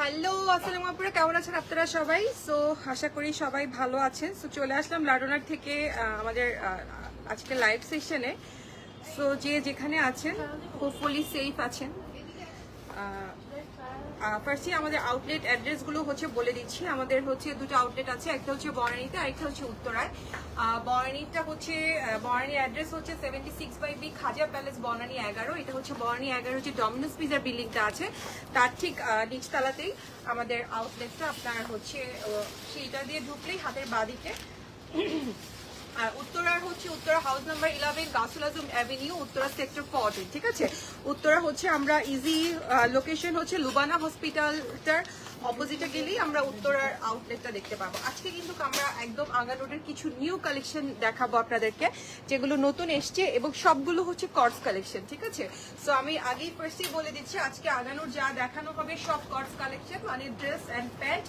Hello আসসালামু আলাইকুম, কেমন আছেন আপনারা সবাই? সো আশা করি সবাই ভালো আছেন। সো চলে আসলাম লাডোনার থেকে আমাদের আজকে লাইভ সেশনে। সো যে যেখানে আছেন হোপফুলি সেফ আছেন। ফার্স্টে আমাদের আউটলেট অ্যাড্রেসগুলো হচ্ছে বলে দিচ্ছি। আমাদের হচ্ছে দুটো আউটলেট আছে, একটা হচ্ছে বনানীতে, আরেকটা হচ্ছে উত্তরায়। বনানীটা হচ্ছে বনানী অ্যাড্রেস হচ্ছে 76/B খাজা প্যালেস বনানী 11। এটা হচ্ছে বনানী 11 হচ্ছে ডমিনোস পিজার বিল্ডিংটা আছে, তার ঠিক নিচতলাতেই আমাদের আউটলেটটা। আপনার হচ্ছে সেইটা দিয়ে ঢুকলেই হাতের বাঁদিকে। উত্তরার হচ্ছে উত্তরা হাউস নাম্বার 11 গাউসুল আজম অ্যাভিনিউ, উত্তরা সেক্টর 14। ঠিক আছে, উত্তরা হচ্ছে আমরা ইজি লোকেশন হচ্ছে লুবানা হসপিটালটার অপোজিটে গেলেই আমরা উত্তরার আউটলেটটা দেখতে পাবো। আজকে কিন্তু আমরা একদম আগানোডের কিছু নিউ কালেকশন দেখাবো আপনাদেরকে, যেগুলো নতুন এসছে এবং সবগুলো হচ্ছে কর্স কালেকশন। ঠিক আছে, সো আমি আগেই ফার্স্টেই বলে দিচ্ছি আজকে আগানোর যা দেখানো হবে সব কর্স কালেকশন, মানে ড্রেস অ্যান্ড প্যান্ট।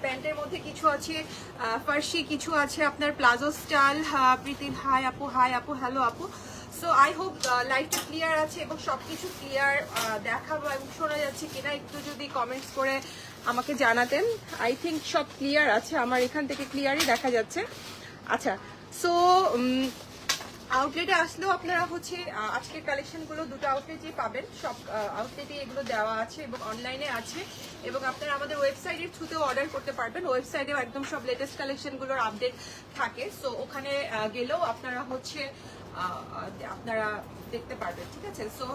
প্যান্টের মধ্যে কিছু আছে ফার্সি, কিছু আছে আপনার প্লাজো স্টাইল। প্রীতি হাই আপু, হাই আপু, হ্যালো আপু। সো আই হোপ লাইভটা ক্লিয়ার আছে এবং সবকিছু ক্লিয়ার দেখাবো এবং শোনা যাচ্ছে কিনা একটু যদি কমেন্টস করে আমাকে জানাতেন। আই থিঙ্ক সব ক্লিয়ার আছে, আমার এখান থেকে ক্লিয়ারই দেখা যাচ্ছে। আচ্ছা, সো আউটলেটে আসলেও আপনারা হচ্ছে আজকের কালেকশনগুলো দুটো আউটলেটেই পাবেন। সব আউটলেটে এগুলো দেওয়া আছে এবং অনলাইনে আছে, এবং আপনারা আমাদের ওয়েবসাইটের থ্রুতেও অর্ডার করতে পারবেন। ওয়েবসাইটেও একদম সব লেটেস্ট কালেকশনগুলোর আপডেট থাকে। সো ওখানে গেলেও আপনারা হচ্ছে আপনারা দেখতে পারবেন। ঠিক আছে, সো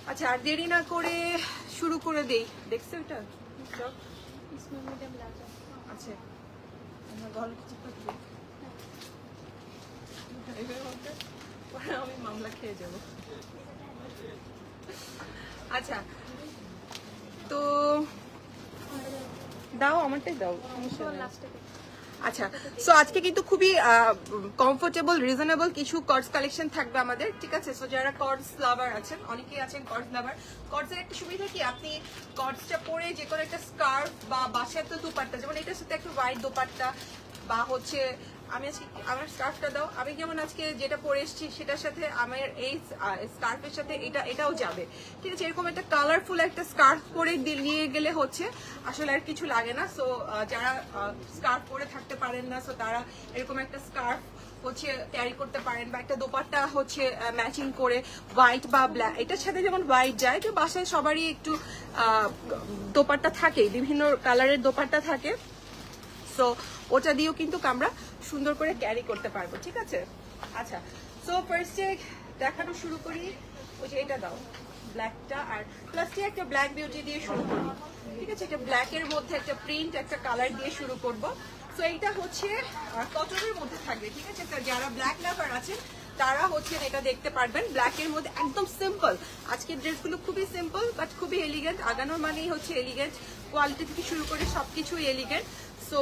আচ্ছা আর দেরি না করে শুরু করে দেই। দেখছো এটা? আচ্ছা, ভালো কিছু আমি মামলা খেয়ে যাব। আচ্ছা, তো দাও, আমারটাই দাও। আচ্ছা, সো আজকে কিন্তু খুবই কমফোর্টেবল রিজনেবল কিছু কর্ডস কালেকশন থাকবে আমাদের। ঠিক আছে, সো যারা কর্ডস লাভার আছেন, অনেকেই আছেন কর্ডস লাভার। কর্ডসের একটা সুবিধা কি, আপনি কর্ডসটা পরে যে কোনো একটা স্কার্ফ বা বাসায় তো দুপাট্টা, যেমন এটার সাথে একটা হোয়াইট দোপাট্টা বা হচ্ছে আমি আজকে আমার স্কার্ফটা দাও, আমি যেমন আজকে যেটা পরে এসেছি সেটার সাথে আমার এই স্কার্ফের সাথে এটাও যাবে। ঠিক আছে, এরকম একটা কালারফুল একটা স্কার্ফ পরে নিয়ে গেলে হচ্ছে আসলে আর কিছু লাগে না। সো যারা স্কার্ফ পরে থাকতে পারেন না, সো তারা এরকম একটা স্কার্ফ হচ্ছে ক্যারি করতে পারেন, বা একটা দোপাট্টা হচ্ছে ম্যাচিং করে হোয়াইট বা ব্ল্যাক, এটার সাথে যেমন হোয়াইট যায়, তো বাসায় সবারই একটু দোপাট্টা থাকে, বিভিন্ন কালারের দোপাট্টা থাকে। সো ওটা দিয়েও কিন্তু আমরা সুন্দর করে ক্যারি করতে পারবো। ঠিক আছে, আচ্ছা, সো ফার্স্টে দেখানো শুরু করি। ওই যে এটা দাও ব্ল্যাকটা, আর প্লাসটি একটা ব্ল্যাক বিউটি দিয়ে শুরু করি। ঠিক আছে, এটা ব্ল্যাকের মধ্যে একটা প্রিন্ট, একটা কালার দিয়ে শুরু করব। সো এইটা হচ্ছে কটনের মধ্যে থাকবে। ঠিক আছে, যারা ব্ল্যাক লাভার আছেন তারা হচ্ছে এটা দেখতে পারবেন। ব্ল্যাকের মধ্যে একদম সিম্পল, আজকের ড্রেসগুলো খুবই সিম্পল বাট খুবই এলিগেন্ট। আগানোর মানেই হচ্ছে এলিগেন্ট, কোয়ালিটি থেকে শুরু করে সবকিছুই এলিগেন্ট। সো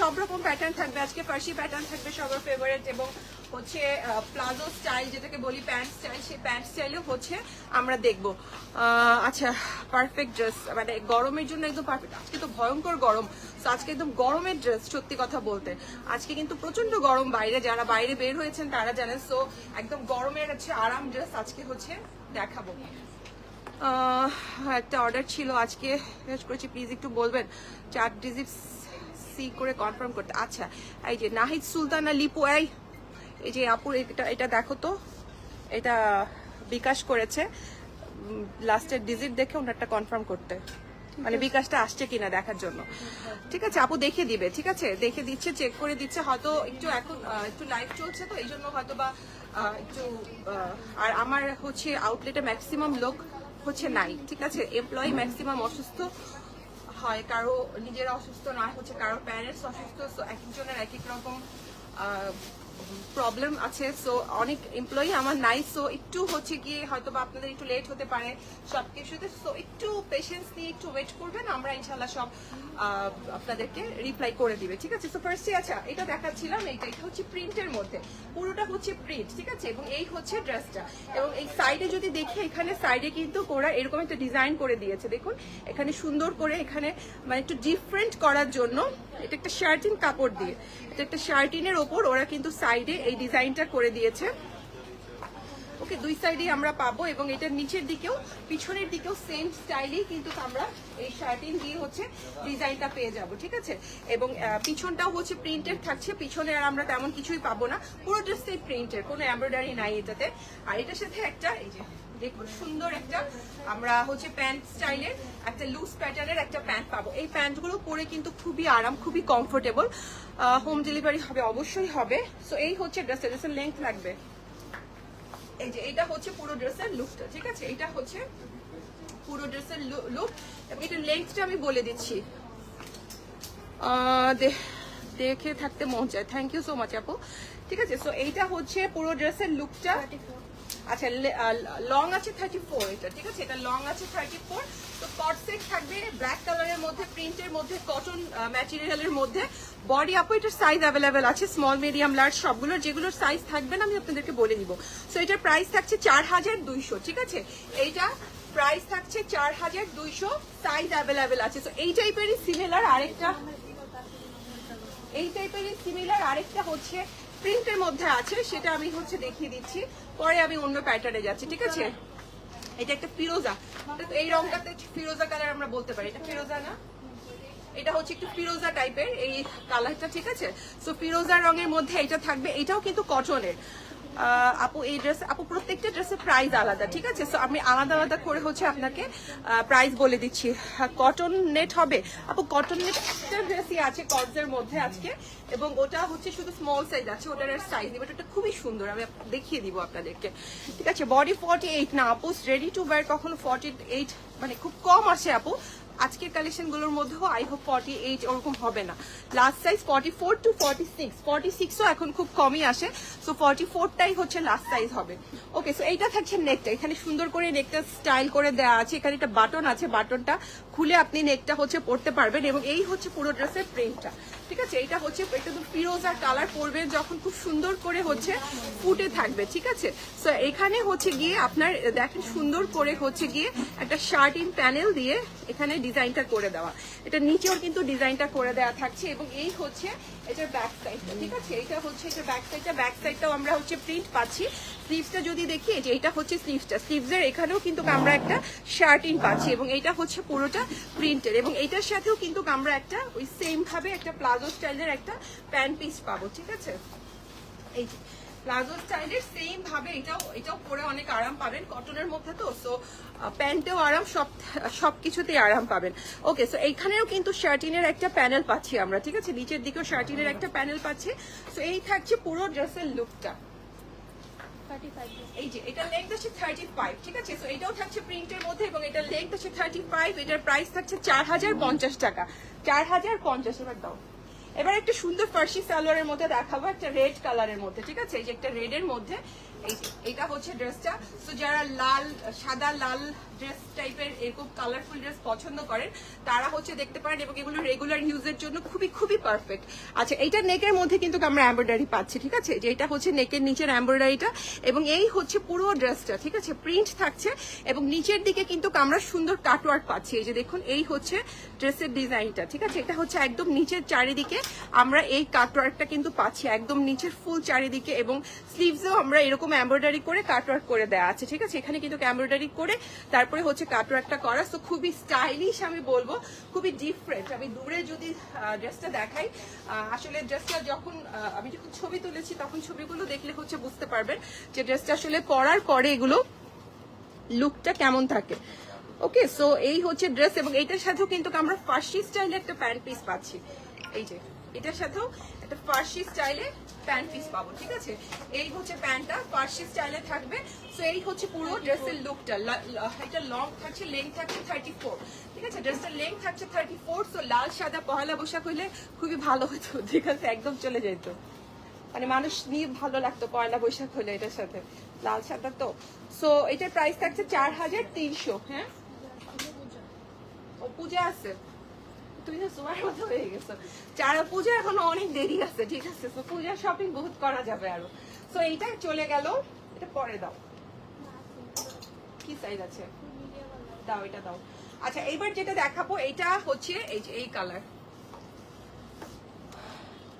সব রকম প্যাটার্ন থাকবে আজকে, ফার্সি প্যাটার্ন থাকবে সবার ফেভারিট, এবং হচ্ছে প্লাজো স্টাইল যেটাকে বলি প্যান্ট স্টাইল, সেই প্যান্ট স্টাইলেও হচ্ছে আমরা দেখবো। আচ্ছা, পারফেক্ট ড্রেস, মানে গরমের জন্য একদম পারফেক্ট। আজকে তো ভয়ঙ্কর গরম, তো আজকে একদম গরমের ড্রেস। সত্যি কথা বলতে আজকে কিন্তু প্রচন্ড গরম বাইরে, যারা বাইরে বের হয়েছেন তারা জানেন। সো একদম গরমের হচ্ছে আরাম ড্রেস আজকে হচ্ছে দেখাবো। একটা অর্ডার ছিল আজকে, করেছি, প্লিজ একটু বলবেন 4 ডিজিট সি করে কনফার্ম করতে। আচ্ছা, এই যে নাহিদ সুলতানা লিপু, এই যে আপুর এটা দেখো তো, এটা বিকাশ করেছে লাস্টের ডিজিট দেখে ওনারটা কনফার্ম করতে, মানে বিকাশটা আসছে কিনা দেখার জন্য। ঠিক আছে, আপু দেখে দিবে। ঠিক আছে, দেখে দিচ্ছে, চেক করে দিচ্ছে। হয়তো একটু এখন একটু লাইভ চলছে তো এই জন্য হয়তো বা একটু আর আমার হচ্ছে আউটলেটে ম্যাক্সিমাম লোক হচ্ছে নাই। ঠিক আছে, এমপ্লয়ি ম্যাক্সিমাম অসুস্থ হয়, কারো নিজেরা অসুস্থ না হচ্ছে, কারো প্যারেন্টস অসুস্থ। সো এক একজনের এক এক রকম প্রবলেম আছে। সো অনেক এমপ্লয়ি আমার নাই, সো একটু হচ্ছে গিয়ে হয়তো বা আপনাদের একটু লেট হতে পারে সবকিছুতে। সো একটু পেশেন্স নিয়ে একটু ওয়েট করবেন, আমরা ইনশাল্লাহ সব আপনাদেরকে রিপ্লাই করে দিবে। ঠিক আছে, সো ফার্স্টে আচ্ছা এটা দেখাচ্ছিলাম, এটা হচ্ছে প্রিন্টের মধ্যে, পুরোটা হচ্ছে প্রিন্ট। ঠিক আছে, এবং এই হচ্ছে ড্রেসটা, এবং এই সাইডে যদি দেখি, এখানে সাইডে কিন্তু ওরা এরকম একটা ডিজাইন করে দিয়েছে। দেখুন এখানে সুন্দর করে, এখানে মানে একটু ডিফারেন্ট করার জন্য এটা একটা শার্টিন কাপড় দিয়ে, এটা একটা শার্টিনের ওপর ওরা কিন্তু সাইডে এই ডিজাইনটা করে দিয়েছে। ওকে, দুই সাইডেই আমরা পাবো এবং এটার নিচের দিকেও পিছনের দিকেও সেম স্টাইলেই কিন্তু আমরা এই শার্টিন দিয়ে হচ্ছে ডিজাইনটা পেয়ে যাব, ঠিক আছে। এবং পিছনটাও হচ্ছে প্রিন্টেড থাকছে, পিছনে আর আমরা তেমন কিছুই পাবো না, পুরো ড্রেসটাই প্রিন্টেড, কোনো এমব্রয়ডারি নাই এটাতে। আর এটার সাথে একটা এই যে দেখুন সুন্দর একটা আমরা হচ্ছে প্যান্ট স্টাইলের একটা লুজ প্যাটার্নের একটা প্যান্ট পাবো। এই প্যান্টগুলো পরে কিন্তু খুবই আরাম, খুবই কমফোর্টেবল। হোম ডেলিভারি হবে, অবশ্যই হবে। সো এই হচ্ছে ড্রেসের লেন্থ লাগবে, এই যে এটা হচ্ছে পুরো ড্রেসের লুকটা, ঠিক আছে। এটা হচ্ছে পুরো ড্রেসের লুক এবং এটার লেন্থটা আমি বলে দিচ্ছি, দেখে থাকতে মন চায়। থ্যাংক ইউ সো মাচ আপু, ঠিক আছে। সো এইটা হচ্ছে পুরো ড্রেসের লুকটা। আচ্ছা, লং আছে 34 এটা, ঠিক আছে, এটা লং আছে 34। তো কট সেট থাকবে ব্ল্যাক কালারের মধ্যে, প্রিন্টের মধ্যে, কটন ম্যাটেরিয়ালের মধ্যে। বডি আপু এটার সাইজ অ্যাভেলেবেল আছে, স্মল মিডিয়াম লার্জ সবগুলোর, যেগুলোর সাইজ থাকবে না আমি আপনাদেরকে বলে দিব। সো এটার প্রাইস থাকছে 4200, ঠিক আছে। এইটা প্রাইস থাকছে 4200, সাইজ অ্যাভেলেবেল আছে। সো এই টাইপেরই সিমিলার আরেকটা হচ্ছে প্রিন্টের মধ্যে আছে, সেটা আমি হচ্ছে দেখিয়ে দিচ্ছি, পরে আমি অন্য প্যাটার্নে যাচ্ছি, ঠিক আছে। এটা একটা ফিরোজা, এই রংটাতে ফিরোজা কালার আমরা বলতে পারি, এটা ফিরোজা না, এটা হচ্ছে একটু ফিরোজা টাইপের এই কালারটা, ঠিক আছে। সো ফিরোজা রঙের মধ্যে এটা থাকবে, এটাও কিন্তু কটনের। আপু এই ড্রেস, আপু প্রত্যেকটা ড্রেসের প্রাইস আলাদা, ঠিক আছে। সো আমি আলাদা আলাদা করে হচ্ছে আপনাকে প্রাইস বলে দিচ্ছি। কটন নেট হবে আপু, কটন নেট একটা ড্রেসই আছে কটসের মধ্যে আজকে, এবং ওটা হচ্ছে শুধু স্মল সাইজ আছে, ওটার সাইজ দিব, ওটা খুবই সুন্দর, আমি দেখিয়ে দিব আপনাদেরকে, ঠিক আছে। বডি 48 না আপু, রেডি টু ওয়্যার কখনো 48 মানে খুব কম আসে আপু, আজকের কালেকশন গুলোর মধ্যেও আই হোপ 48 ওরকম হবে না। লাস্ট সাইজ 44 টু 46, 46ও এখন খুব কমই আসে। সো 44টাই হচ্ছে লাস্ট সাইজ হবে। ওকে, সো এইটা থাকছে নেকটা, এখানে সুন্দর করে নেকটা স্টাইল করে দেওয়া আছে, এখানে একটা বাটন আছে, বাটনটা খুলে আপনি নেকটা হচ্ছে পরতে পারবেন, এবং এই হচ্ছে পুরো ড্রেসের প্রিন্টটা, ঠিক আছে। এইটা হচ্ছে একদম ফিরোজা কালার, পরবে যখন খুব সুন্দর করে হচ্ছে ফুটে থাকবে, ঠিক আছে। সো এখানে হচ্ছে গিয়ে আপনার দেখেন সুন্দর করে হচ্ছে গিয়ে একটা শার্ট ইন প্যানেল দিয়ে এখানে ডিজাইনটা করে দেওয়া, এটা নিচেও কিন্তু ডিজাইনটা করে দেওয়া থাকছে, এবং এই হচ্ছে এটার ব্যাক সাইডটা, ঠিক আছে। এটা হচ্ছে এটা ব্যাক সাইডটাও আমরা হচ্ছে প্রিন্ট পাচ্ছি। স্লিভসটা যদি দেখি, যে এটা হচ্ছে স্লিভসটা, স্লিভসের এখানেও কিন্তু আমরা একটা শার্ট ইন পাচ্ছি, এবং এটা হচ্ছে পুরোটা প্রিন্টের, এবং এইটার সাথেও কিন্তু আমরা একটা ওই সেম ভাবে একটা প্লাজো স্টাইলের একটা প্যান্ট পিস পাবো, ঠিক আছে। এই যে প্লাজো স্টাইলের সেম ভাবে এটাও পরে অনেক আরাম পাবেন, কটনের মধ্যে তো, সো প্যান্টেও আরাম, সবকিছুতেই আরাম পাবেন। ওকে, সো এইখানেও কিন্তু শার্টিনের একটা প্যানেল পাচ্ছি আমরা, ঠিক আছে, নিচের দিকেও শার্টিনের একটা প্যানেল পাচ্ছি। সো এই থাকছে পুরো ড্রেসের লুকটা। এই যে এটা লেন্থ আছে 35, ঠিক আছে। সো এটাও থাকছে প্রিন্টের মধ্যে, এবং এটার লেন্থ আছে 35, এটার প্রাইস থাকছে 4050 টাকা, 4050। এবার দাও, এবার একটা সুন্দর ফার্সি সালোয়ারের মধ্যে দেখাবো, একটা রেড কালারের মধ্যে, ঠিক আছে। এই যে একটা রেড এর মধ্যে, এইটা হচ্ছে ড্রেসটা। সো যারা সাদা লাল ড্রেস টাইপের এরকম কালারফুল ড্রেস পছন্দ করেন তারা হচ্ছে দেখতে পারেন, এবং এগুলো রেগুলার ইউজের জন্য খুবই খুবই পারফেক্ট। আচ্ছা, এইটা নেকের মধ্যে কিন্তু আমরা এমব্রয়ডারি পাচ্ছি, ঠিক আছে, যে এটা হচ্ছে নেকের নিচের এমব্রয়ডারিটা, এবং এই হচ্ছে পুরো ড্রেসটা, ঠিক আছে, প্রিন্ট থাকছে, এবং নিচের দিকে কিন্তু আমরা সুন্দর কাটওয়ার্ক পাচ্ছি। এই যে দেখুন, এই হচ্ছে ড্রেসের ডিজাইনটা, ঠিক আছে। এটা হচ্ছে একদম নিচের চারিদিকে আমরা এই কাটওয়ার্কটা কিন্তু পাচ্ছি, একদম নিচের ফুল চারিদিকে, এবং স্লিভসেও আমরা এরকম এমব্রয়ডারি করে কাটওয়ার্ক করে দেওয়া আছে, ঠিক আছে। এখানে কিন্তু এমব্রয়ডারি করে তারপরে হচ্ছে কাটওয়ার্কটা করা। সো খুবই স্টাইলিশ, আমি বলবো খুবই ডিফারেন্ট। আমি দূরে যদি ড্রেসটা দেখাই, আসলে ড্রেসটা আমি যখন ছবি তুলেছি তখন ছবিগুলো দেখলে হচ্ছে বুঝতে পারবেন যে ড্রেসটা আসলে পরার পরে এগুলো লুকটা কেমন থাকে। ওকে, সো এই হচ্ছে ড্রেস, এবং এইটার সাথেও কিন্তু আমরা ফার্সি স্টাইলে একটা প্যান্ট পিস পাচ্ছি। এই যে এটার সাথেও একটা ফার্সি স্টাইলে প্যান্ট পিস পাবো, ঠিক আছে। এই হচ্ছে প্যান্টটা ফার্সি স্টাইলে থাকবে। সো এই হচ্ছে পুরো ড্রেসের লুকটা। এটা লং থাকছে, লেন্থ থাকছে 34, ঠিক আছে, ড্রেসটার লেন্থ থাকছে 34। সো লাল সাদা পহেলা বৈশাখ হইলে খুবই ভালো হতো, ঠিক আছে, একদম চলে যেত, মানে মানুষ নিয়ে ভালো লাগতো পয়লা বৈশাখ হলে এটার সাথে লাল সাদা তো। সো এটার প্রাইস থাকছে 4300। হ্যাঁ, ও পূজা আছে, তুমি তো সময় মতো হয়ে গেছো, পূজা এখনো অনেক দেরি আছে, ঠিক আছে। তো পূজার শপিং বহুত করা যাবে আরো। সো এইটা চলে গেল, এটা পরে দাও, কি সাইজ আছে দাও, এটা দাও। আচ্ছা, এইবার যেটা দেখাবো এটা হচ্ছে এই যে এই কালার।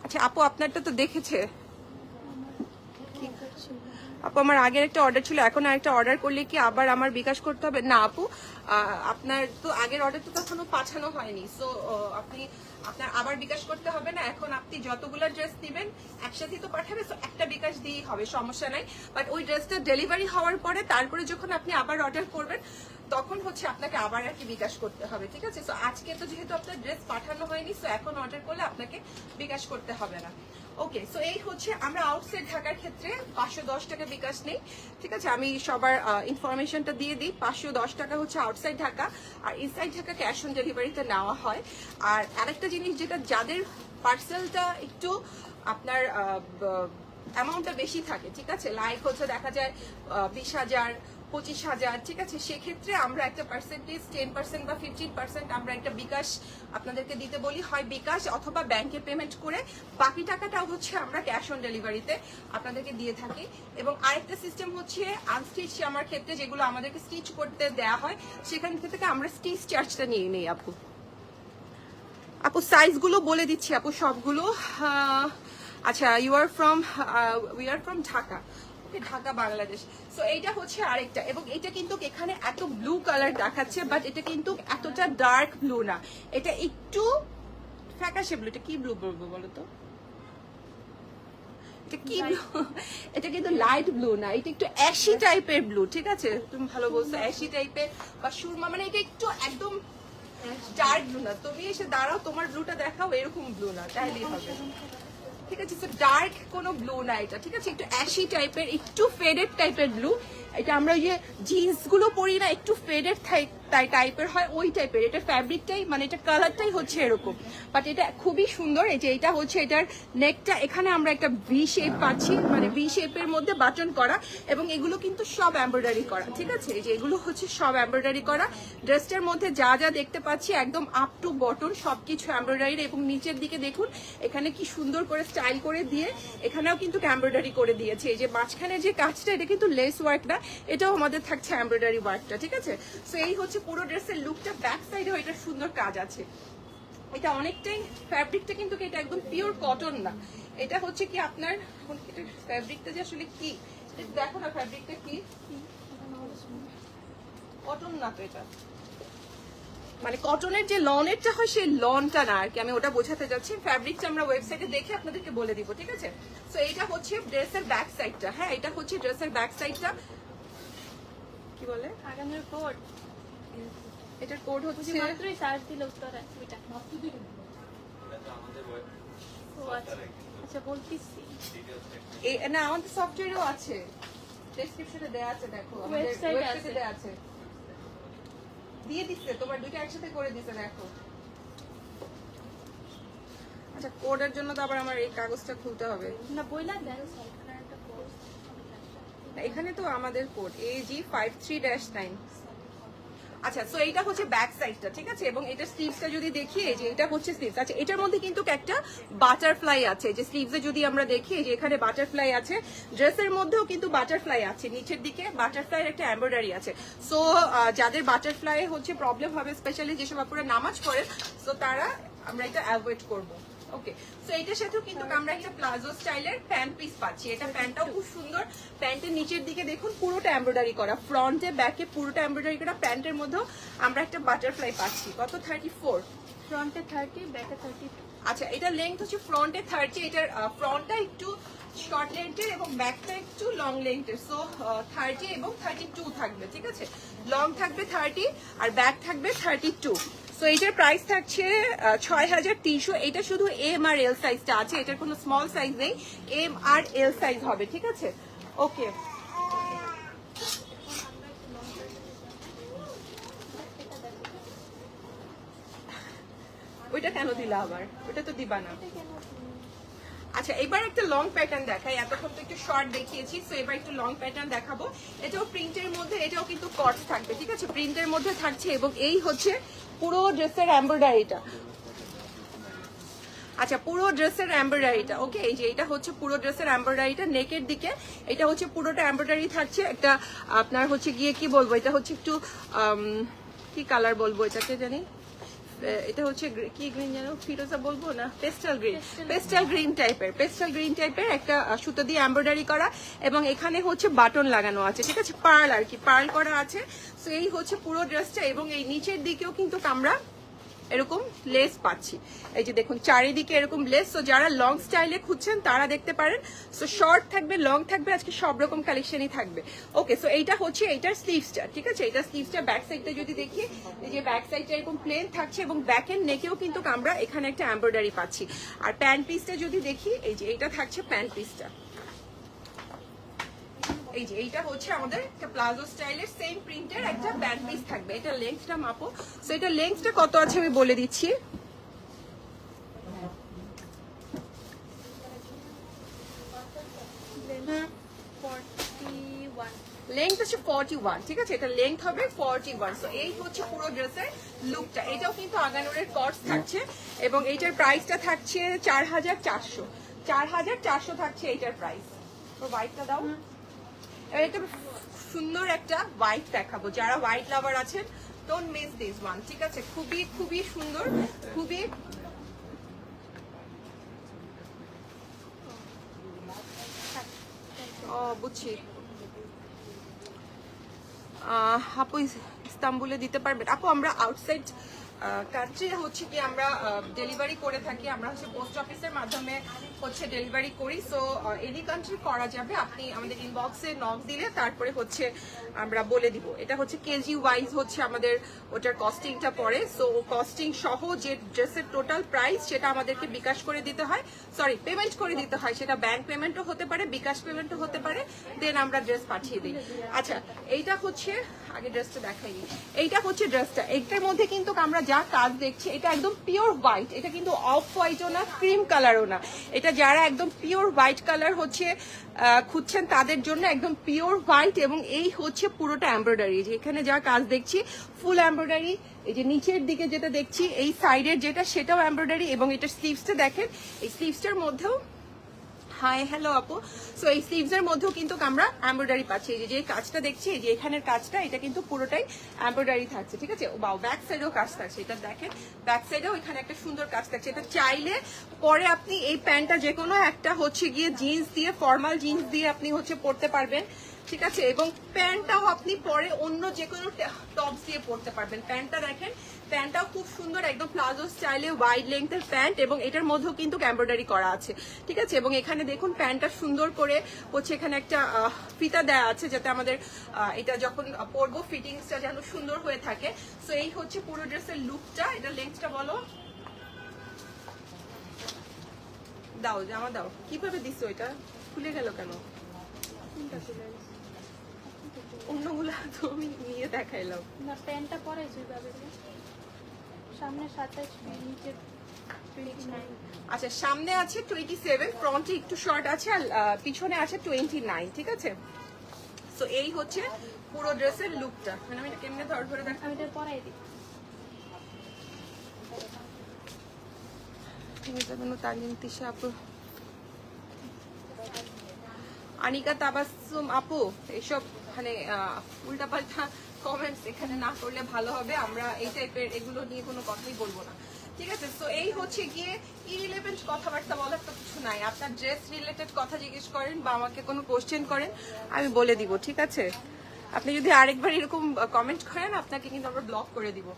আচ্ছা আপু, আপনারটা তো দেখেছে, আপু আমার আগের একটা অর্ডার ছিল, এখন আরেকটা অর্ডার করলে কি আবার আমার বিকাশ করতে হবে? না আপু, আপনার তো আগের অর্ডার তো এখনো পাঠানো হয়নি, সো আপনার আবার বিকাশ করতে হবে না। এখন আপনি যতগুলো ড্রেস নেবেন একসাথে তো পাঠাবে, সো একটা বিকাশ দিয়েই হবে, সমস্যা নাই। বাট ওই ড্রেসটা ডেলিভারি হওয়ার পরে তারপরে যখন আপনি আবার অর্ডার করবেন তখন হচ্ছে আপনাকে আবার আর কি বিকাশ করতে হবে, ঠিক আছে? সো আজকে তো যেহেতু আপনার ড্রেস পাঠানো হয়নি, সো এখন অর্ডার করলে আপনাকে বিকাশ করতে হবে না। ওকে, সো এই হচ্ছে আমরা আউটসাইড ঢাকার ক্ষেত্রে 510 টাকা বিকাশ নেই, ঠিক আছে? আমি সবার ইনফরমেশনটা দিয়ে দিই। 510 টাকা হচ্ছে আউটসাইড ঢাকা, আর ইনসাইড ঢাকা ক্যাশ অন ডেলিভারিতে নেওয়া হয়। আর আরেকটা জিনিস, যেটা যাদের পার্সেলটা একটু আপনার অ্যামাউন্টটা বেশি থাকে, ঠিক আছে, লাইক হচ্ছে দেখা যায় 20,000 25,000, ঠিক আছে, সেক্ষেত্রে আমরা একটা পার্সেন্টেজ 10% বা 15% আমরা একটা বিকাশ আপনাদেরকে দিতে বলি, হয় বিকাশ অথবা ব্যাংকে পেমেন্ট করে বাকি টাকাটাও হচ্ছে আমরা ক্যাশ অন ডেলিভারিতে আপনাদেরকে দিয়ে থাকি। এবং আরেকটা সিস্টেম হচ্ছে আনস্টিচ আমার ক্ষেত্রে, যেগুলো আমাদেরকে স্টিচ করতে দেওয়া হয় সেখান থেকে আমরা স্টিচ চার্জটা নিয়ে নেই। আপু সাইজগুলো বলে দিচ্ছি আপু সবগুলো। আচ্ছা, we are from Dhaka, Dhaka Bangladesh. So এইটা হচ্ছে আরেকটা, এবং এটা কিন্তু এখানে এত ব্লু কালার দেখাচ্ছে, বাট এটা কিন্তু এতটা ডার্ক ব্লু না, এটা একটু ফ্যাকাশে ব্লু। এটা কি ব্লু বলবো বলো তো? এটা কি ব্লু? এটা কিন্তু লাইট ব্লু না, এটা একটু অ্যাশি টাইপের ব্লু, ঠিক আছে? তুমি ভালো বলছো, অ্যাশি টাইপের বা সুরমা, মানে এটা একটু একদম ডার্ক ব্লু না। তুমি এসে দাঁড়াও, তোমার ব্লুটা দেখাও, এরকম ব্লু না, তাইলেই হবে, ঠিক আছে? সো ডার্ক কোনো ব্লু না এটা, ঠিক আছে? একটু অ্যাশি টাইপের, একটু ফেডেড টাইপের ব্লু। এটা আমরা ওই যে জিন্স গুলো পরি না, একটু ফেডেড টাইপের হয়, ওই টাইপের। এটা ফ্যাব্রিকটাই, মানে এটা কালারটাই হচ্ছে এরকম, বাট এটা খুবই সুন্দর। এই যে এটা হচ্ছে এটার নেকটা, এখানে আমরা একটা ভি শেপ পাচ্ছি, মানে ভি শেপের মধ্যে বাটন করা, এবং এগুলো কিন্তু সব এমব্রয়ডারি করা, ঠিক আছে? এই যে এগুলো হচ্ছে সব এমব্রয়ডারি করা। ড্রেসটার মধ্যে যা যা দেখতে পাচ্ছি একদম আপ টু বটন সবকিছু এমব্রয়ডারি। এবং নিচের দিকে দেখুন এখানে কি সুন্দর করে স্টাইল করে দিয়ে এখানেও কিন্তু এমব্রয়ডারি করে দিয়েছে। এই যে মাঝখানে যে কাজটা, এটা কিন্তু লেস ওয়ার্ক না, এটাও আমাদের থাকছে এমব্রয়ডারি ওয়ার্কটা, ঠিক আছে? সো এই হচ্ছে পুরো ড্রেসের লুকটা। ব্যাক সাইডেও এটা সুন্দর কাজ আছে। এটা অনেকটাই ফ্যাব্রিকটা কিন্তু এটা একদম পিওর কটন না, এটা হচ্ছে কি আপনার ফ্যাব্রিকটা যে আসলে কি দেখো না, ফ্যাব্রিকটা কি কটন না তো, এটা মানে কটনের যে লনেরটা হয় সেই লনটা না আর কি, আমি ওটা বোঝাতে যাচ্ছি। ফ্যাব্রিকটা আমরা ওয়েবসাইটে দেখে আপনাদেরকে বলে দিব, ঠিক আছে? সো এটা হচ্ছে ড্রেসের ব্যাক সাইডটা। হ্যাঁ, এটা হচ্ছে ড্রেসের ব্যাক সাইডটা। কি বলে আগানোর কোড? এটার কোড হচ্ছে মাত্রই সার্চ দিলে উত্তর আসবে। এটা আচ্ছা বলতেছি, না আমাদের সফটওয়্যারও আছে, ডেসক্রিপশনে দেয়া আছে, দেখো আমাদের ওয়েবসাইটে দেয়া আছে, দিয়ে দিচ্ছে, তোমার দুইটা একসাথে করে দিছে, দেখো। আচ্ছা, কোডের জন্য তো আবার আমার এই কাগজটা খুলতে হবে না, বইলা দেন। এখানে তো আমাদের কোড AG53-9। আচ্ছা, সো এইটা হচ্ছে ব্যাক সাইডটা, ঠিক আছে? এবং এটা স্লিভসটা যদি দেখি, এই যে এটা হচ্ছে স্লিভস। আচ্ছা, এটার মধ্যে কিন্তু একটা বাটারফ্লাই আছে, যে স্লিভসে যদি আমরা দেখি, এই যে এখানে বাটারফ্লাই আছে, ড্রেসের মধ্যেও কিন্তু বাটারফ্লাই আছে, নিচের দিকে বাটারফ্লাইয়ের একটা এমব্রয়ডারি আছে। সো যাদের বাটারফ্লাই হচ্ছে প্রবলেম হবে, স্পেশালি যেসব আপুরা নামাজ পড়ে, সো তারা আমরা এটা অ্যাভয়েড করব। ওকে, সো এটার সাথেও কিন্তু আমরা একটা প্লাজো স্টাইলের প্যান্ট পিস পাচ্ছি। এটা প্যান্টটাও খুব সুন্দর। প্যান্টের নিচের দিকে দেখুন পুরোটা এমব্রয়ডারি করা, ফ্রন্টে ব্যাকে পুরোটা এমব্রয়ডারি করা। প্যান্টের মধ্যেও আমরা একটা বাটারফ্লাই পাচ্ছি। কত? 34। ফ্রন্টে 30, ব্যাকে 32। আচ্ছা, এটা লেন্থ হচ্ছে ফ্রন্টে 30, এটার ফ্রন্টটা একটু শর্ট লেন্থের এবং ব্যাকটা একটু লং লেন্থের। সো 30 এবং 32 থাকবে, ঠিক আছে? লং থাকবে 30 আর ব্যাক থাকবে 32। সো এটার প্রাইস থাকছে 6,300। এটা শুধু এম আর এল সাইজটা আছে, এটার কোনো স্মল সাইজ নেই, এম আর এল সাইজ হবে, ঠিক আছে? ওকে, ওইটা কেন দিলা আবার? ওটা তো দিবা না। আচ্ছা, এবার একটা লং প্যাটার্ন দেখাই। এতক্ষণ তো একটু শর্ট দেখিয়েছি, সো এবার একটু লং প্যাটার্ন দেখাবো। এটাও প্রিন্টের মধ্যে, এটাও কিন্তু কটস থাকবে, ঠিক আছে? প্রিন্টের মধ্যে থাকছে, এবং এই হচ্ছে পুরো ড্রেসের এমব্রয়ডারিটা। আচ্ছা, পুরো ড্রেসের এমব্রয়ডারিটা, ওকে, এই যে এটা হচ্ছে পুরো ড্রেসের এমব্রয়ডারিটা। নেকের দিকে এটা হচ্ছে পুরোটা এমব্রয়ডারি থাকছে। একটা আপনার হচ্ছে গিয়ে কি বলবো, এটা হচ্ছে একটু কি কালার বলবো এটাকে, জানি এটা হচ্ছে কি গ্রিন যেন ফিরোজা বলবো না, পেস্টাল গ্রিন টাইপের একটা সুতো দিয়ে এমব্রয়ডারি করা, এবং এখানে হচ্ছে বাটন লাগানো আছে, ঠিক আছে, পার্ল আর কি, পার্ল করা আছে। সো এই হচ্ছে পুরো ড্রেসটা, এবং এই নিচের দিকেও কিন্তু আমরা এরকম লেস পাচ্ছি। এই যে দেখুন চারিদিকে এরকম লেস। সো যারা লং স্টাইলে খুঁজছেন তারা দেখতে পারেন। সো শর্ট থাকবে, লং থাকবে, আজকে সব রকম কালেকশনই থাকবে। ওকে, সো এইটা হচ্ছে এইটার স্লিভসটা, ঠিক আছে, এটা স্লিভসটা ব্যাক সাইডটা যদি দেখি, এই যে ব্যাক সাইডটা এরকম প্লেন থাকছে, এবং ব্যাক এন্ড নেকেও কিন্তু আমরা এখানে একটা এমব্রয়ডারি পাচ্ছি। আর প্যান্ট পিসটা যদি দেখি, এই যে এইটা থাকছে প্যান্ট পিসটা, এই যে এইটা হচ্ছে আমাদের একটা প্লাজো স্টাইলের সেম প্রিন্টের একটা প্যান্ট পিস থাকবে। এটা লেন্থটা মাপো। সো এটা লেন্থটা কত আছে আমি বলে দিচ্ছি। লেন্থ আছে 41, ঠিক আছে, এটা লেন্থ হবে 41। সো এই হচ্ছে পুরো ড্রেসের লুকটা। এটাও কিন্তু আগানোরের কটস থাকছে, এবং এইটার প্রাইসটা থাকছে 4400 থাকছে এইটার প্রাইস। তো হোয়াইটটা দাও। এবার একটা সুন্দর একটা হোয়াইট দেখাবো, যারা হোয়াইট লাভার আছেন ডোন্ট মিস দিস ওয়ান, ঠিক আছে, খুবই খুবই সুন্দর, খুবই বুঝছি। আপু ইস্তাম্বুলে দিতে পারবেন? আপু আমরা আউটসাইড কান্ট্রি হচ্ছে কি আমরা ডেলিভারি করে থাকি, আমরা হচ্ছে পোস্ট অফিসের মাধ্যমে হচ্ছে ডেলিভারি করি। সো এনি কান্ট্রি করা যাবে, আপনি আমাদের ইনবক্সে নক দিলে তারপরে হচ্ছে আমরা বলে দিব। এটা হচ্ছে কেজি ওয়াইজ হচ্ছে আমাদের ওটার কস্টিংটা পড়ে। সো কস্টিং সহ যে ড্রেসের টোটাল প্রাইস সেটা আমাদেরকে বিকাশ করে দিতে হয়, সরি পেমেন্ট করে দিতে হয়, সেটা ব্যাংক পেমেন্টও হতে পারে, বিকাশ পেমেন্টও হতে পারে, দেন আমরা ড্রেস পাঠিয়ে দিই। আচ্ছা, এইটা হচ্ছে আগে ড্রেসটা দেখাইনি, এইটা হচ্ছে ড্রেসটা। এইটার মধ্যে কিন্তু আমরা যা কাজ দেখছি এটা একদম পিওর হোয়াইট, এটা কিন্তু অফ হোয়াইটও না, ক্রিম কালারও না, এটা যারা একদম পিওর হোয়াইট কালার হচ্ছে খুঁজছেন তাদের জন্য একদম পিওর হোয়াইট। এবং এই হচ্ছে পুরোটা এমব্রয়ডারি, যে এখানে যা কাজ দেখছি ফুল এমব্রয়ডারি, এই যে নিচের দিকে যেটা দেখছি এই সাইডের যেটা সেটাও এমব্রয়ডারি, এবং এটার স্লিভসটা দেখেন, এই স্লিভসটার মধ্যেও হাই হ্যালো আপু। সো এই স্লিভস এর মধ্যেও কিন্তু আমরা এমব্রয়ডারি পাচ্ছি, এই যে কাজটা দেখছি, এই যে এখানের কাজটা, এটা কিন্তু পুরোটাই এমব্রয়ডারি থাকছে, ঠিক আছে। বাও, ব্যাক সাইডেও কাজ থাকছে, এটা দেখেন ব্যাক সাইডেও এখানে একটা সুন্দর কাজ থাকছে। এটা চাইলে পরে আপনি এই প্যান্টটা যে কোনো একটা হচ্ছে গিয়ে জিন্স দিয়ে, ফর্মাল জিন্স দিয়ে আপনি হচ্ছে পরতে পারবেন, ঠিক আছে, এবং প্যান্টটাও আপনি পরে অন্য যে কোনো টপস দিয়ে পরতে পারবেন। প্যান্টটা দেখেন, প্যান্টটাও খুব সুন্দর, একদম প্লাজো স্টাইলে ওয়াইড লেন্থের প্যান্ট, এবং এটার মধ্যেও কিন্তু এমব্রয়ডারি করা আছে, ঠিক আছে। এবং এখানে দেখুন প্যান্টটা সুন্দর করে হচ্ছে এখানে একটা ফিতা দেওয়া আছে, যাতে আমাদের এটা যখন পরবো ফিটিংসটা যেন সুন্দর হয়ে থাকে। সো এই হচ্ছে পুরো ড্রেসের লুকটা। এটা লেন্থটা বলো, দাও জামা দাও, কিভাবে দিছো, এটা খুলে গেল কেন? অন্যগুলা তো আমি নিয়ে দেখাইলাম না, প্যান্টটা পরাইছি ভাবে, সামনে 27, নিচে 29। আচ্ছা, সামনে আছে 27, ফ্রন্টে একটু শর্ট আছে, আর পিছনে আছে 29, ঠিক আছে। সো এই হচ্ছে পুরো ড্রেসের লুকটা। মানে আমি এটা কেমনে ধরে দেখ, আমি এটা পরাই দিই। তানজিম তিশা আপু, আনিকা তাবাসসুম আপু, এসব মানে উল্টাপাল্টা কমেন্টস এখানে না করলে ভালো হবে। আমরা এই টাইপের এগুলো নিয়ে কোনো কথাই বলবো না, ঠিক আছে। সো এই হচ্ছে গিয়ে ইরিলেভেন্ট কথাবার্তা বলার তো কিছু নাই। আপনার ড্রেস রিলেটেড কথা জিজ্ঞেস করেন বা আমাকে কোনো কোশ্চেন করেন, আমি বলে দিব, ঠিক আছে। আপনি যদি আরেকবার এরকম কমেন্ট করেন আপনাকে কিন্তু আমরা ব্লক করে দিব।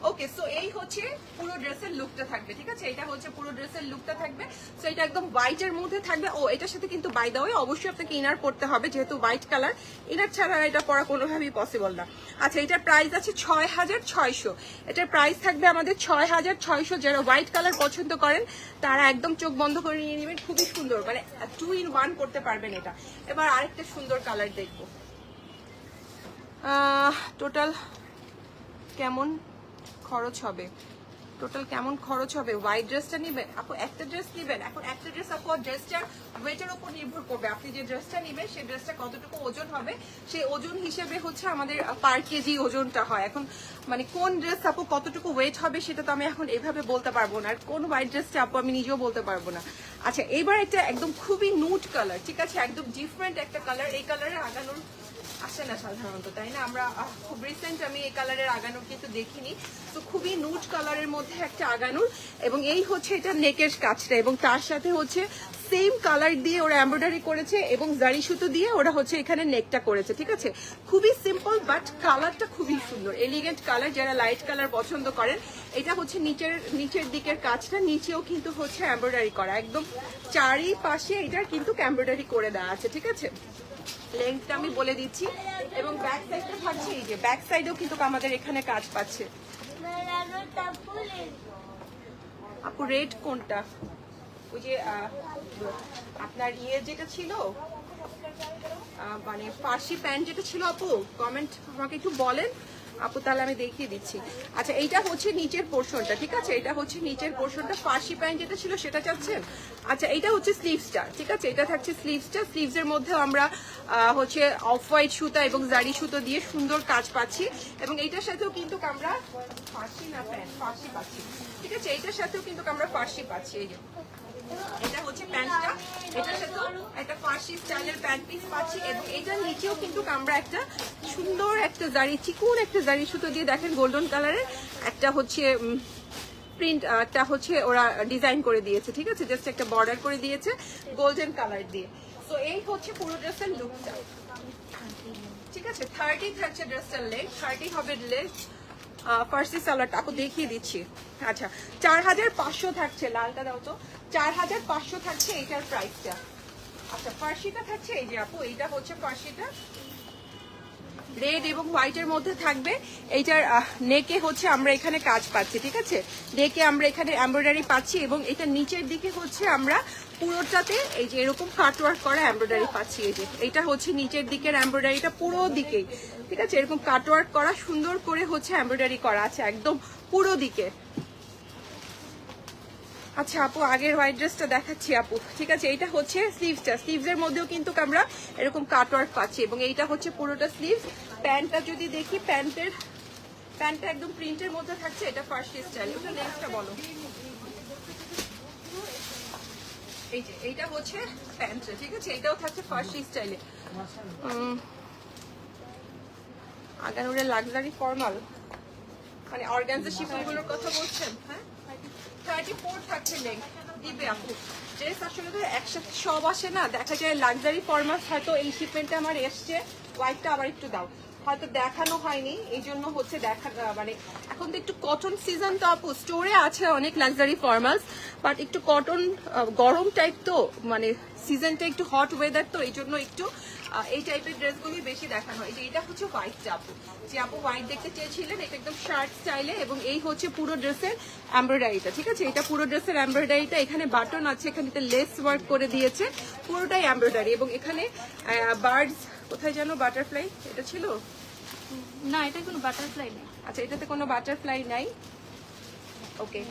ওকে, সো এই হচ্ছে পুরো ড্রেসের লুকটা থাকবে, ঠিক আছে। এটা হচ্ছে পুরো ড্রেসের লুকটা থাকবে। সো এটা একদম হোয়াইটের মধ্যে থাকবে। ও এটার সাথে কিন্তু বাই দা ওয়ে অবশ্যই আপনাকে ইনার পড়তে হবে, যেহেতু হোয়াইট কালার, ইনার ছাড়া এটা পরা কোনোভাবেই পসিবল না। আচ্ছা, এটার প্রাইস আছে 6600। এটার প্রাইস থাকবে আমাদের 6600। যারা হোয়াইট কালার পছন্দ করেন তারা একদম চোখ বন্ধ করে নিয়ে নেবেন, খুবই সুন্দর, মানে 2 in 1 করতে পারবেন এটা। এবার আরেকটা সুন্দর কালার দেখবো। টোটাল কেমন খরচ হবে? হোয়াইট ড্রেসটা নিবেন আপু, একটা ড্রেস নিবেন? এখন একটা ড্রেস আপু ড্রেসটার ওয়েটের উপর নির্ভর করবে। আপনি যে ড্রেসটা নিবেন সেই ড্রেসটা কতটুকু ওজন হবে, সেই ওজন হিসেবে হচ্ছে আমাদের পার কেজি ওজনটা হয়। এখন মানে কোন ড্রেস আপু কতটুকু ওয়েট হবে সেটা তো আমি এখন এইভাবে বলতে পারবো না, আর কোন হোয়াইট ড্রেসটা আপু আমি নিজেও বলতে পারবো না। আচ্ছা, এবার একটা একদম খুবই নুট কালার, ঠিক আছে, একদম ডিফারেন্ট একটা কালার। এই কালারে আগানোর আসে না সাধারণত, তাই না? আমরা খুব রিসেন্ট আমি এই কালারের আগানুর কিন্তু দেখিনি। তো খুবই নুট কালারের মধ্যে একটা আগানুর, এবং এই হচ্ছে এটা নেকের কাজটা, এবং তার সাথে হচ্ছে সেম কালার দিয়ে ওরা এমব্রয়ডারি করেছে এবং জারি সুতো দিয়ে ওরা হচ্ছে এখানে নেকটা করেছে, ঠিক আছে? খুবই সিম্পল বাট কালারটা খুবই সুন্দর, এলিগেন্ট কালার। যারা লাইট কালার পছন্দ করেন, এটা হচ্ছে নিচের দিকের কাজটা, নিচেও কিন্তু হচ্ছে এমব্রয়ডারি করা, একদম চারিপাশে এটার কিন্তু এমব্রয়ডারি করে দেওয়া আছে, ঠিক আছে? লেন্থটা আমি বলে দিচ্ছি, এবং ব্যাক সাইডটা থাকছে এই যে ব্যাক সাইডেও কিন্তু আমাদের এখানে কাজ পাচ্ছে। আপু রেড কোনটা? ওই যে আপনার যেটা ছিল মানে ফার্সি প্যান্ট যেটা ছিল, আপু কমেন্ট আমাকে একটু বলেন আপু, তাহলে আমি দেখিয়ে দিচ্ছি। আচ্ছা এইটা হচ্ছে নিচের পোর্শনটা, ঠিক আছে? এটা হচ্ছে নিচের পোর্শনটা, ফার্সি প্যান্ট যেটা ছিল সেটা চাচ্ছেন। আচ্ছা এইটা হচ্ছে স্লিভসটা, ঠিক আছে? এটা থাকছে স্লিভসটা, স্লিভসের মধ্যেও আমরা হচ্ছে অফ হোয়াইট সুতা এবং জারি সুতো দিয়ে সুন্দর কাজ পাচ্ছি, এবং এইটার সাথেও কিন্তু আমরা ফার্সি না প্যান্ট ফার্সি পাচ্ছি, ঠিক আছে? এইটার সাথেও কিন্তু আমরা ফার্সি পাচ্ছি। এই যে এটা হচ্ছে প্যান্টটা, এটার সাথে একটা ফার্সি স্টাইলের প্যান্ট পিস পাচ্ছি, এবং এটার নিচেও কিন্তু আমরা একটা সুন্দর একটা জারি, চিকুন একটা জারি সুতো দিয়ে দেখেন গোল্ডেন কালারের একটা হচ্ছে প্রিন্ট, একটা হচ্ছে ওরা ডিজাইন করে দিয়েছে, ঠিক আছে? জাস্ট একটা বর্ডার করে দিয়েছে গোল্ডেন কালার দিয়ে। তো এই হচ্ছে পুরো ড্রেসের লুকটা, ঠিক আছে? 30 থাকছে ড্রেসটার লেগ, 30 হবে লেগ। ফার্সি সালোয়ারটা আপু দেখিয়ে দিচ্ছি। আচ্ছা 4500 থাকছে, লালটা দাও তো। 4500 থাকছে এইটার প্রাইসটা। আচ্ছা ফার্সিটা থাকছে এই যে আপু, এইটা হচ্ছে ফার্সিটা, রেড এবং হোয়াইটের মধ্যে থাকবে। এইটার নেকে হচ্ছে আমরা এখানে কাজ পাচ্ছি, ঠিক আছে? নেকে আমরা এখানে এমব্রয়ডারি পাচ্ছি, এবং এটা নিচের দিকে হচ্ছে আমরা পুরোটাতে এই যে এরকম কাটওয়ার্ক করা এমব্রয়ডারি পাচ্ছি। এই যে এইটা হচ্ছে নিচের দিকের এমব্রয়ডারিটা পুরো দিকেই, ঠিক আছে? এরকম কাটওয়ার্ক করা সুন্দর করে হচ্ছে এমব্রয়ডারি করা আছে একদম পুরো দিকে। আচ্ছা আপু আগের হোয়াইট ড্রেসটা দেখাচ্ছি আপু, ঠিক আছে? এইটা হচ্ছে স্লিভসটা, স্লিভসের মধ্যেও কিন্তু আমরা এরকম কাটওয়ার্ক পাচ্ছি, এবং এইটা হচ্ছে পুরোটা স্লিভস। প্যান্টটা যদি দেখি, প্যান্টটা একদম প্রিন্টের মধ্যে থাকছে, এটা ফার্সি স্টাইল। ওটা নেক্সটটা বলো। এই যে এইটা হচ্ছে প্যান্টটা, ঠিক আছে? এটাও থাকছে ফার্সি স্টাইলে। আগানুরের লাক্সারি ফর্মাল মানে অর্গানজা শিফনগুলোর কথা বলছেন? হ্যাঁ 34 থাকছে লেগ দিবে আপু। ড্রেস আসলে তো একসাথে সব আসে না, দেখা যায় লাক্সারি ফর্মাল হয়তো এই শিপমেন্টে আমার এসছে, হোয়াইটটা আবার একটু দাও, হয়তো দেখানো হয়নি, এই জন্য হচ্ছে মানে এখন তো একটু কটন সিজন তো আপু, স্টোরে আছে অনেক লাক্সারি ফর্মালস, বাট একটু কটন গরম টাইপ তো, মানে সিজনটা একটু হট ওয়েদার তো, এই জন্য একটু এই টাইপের ড্রেসগুলি বেশি দেখানো হয়। এটা হচ্ছে হোয়াইটটা আপু, যে আপু হোয়াইট দেখতে চেয়েছিলেন, এটা একদম শার্ট স্টাইলে, এবং এই হচ্ছে পুরো ড্রেসের এমব্রয়ডারিটা, ঠিক আছে? এটা পুরো ড্রেসের এমব্রয়ডারিটা, এখানে বাটন আছে, এখানে লেস ওয়ার্ক করে দিয়েছে, পুরোটাই এমব্রয়ডারি, এবং এখানে বার্ডস, কোথায় যেন বাটারফ্লাই এটা ছিল না, এটা কোনো বাটারফ্লাই নেই। আচ্ছা এটাতে কোনো বাটারফ্লাই নাই, ওকে।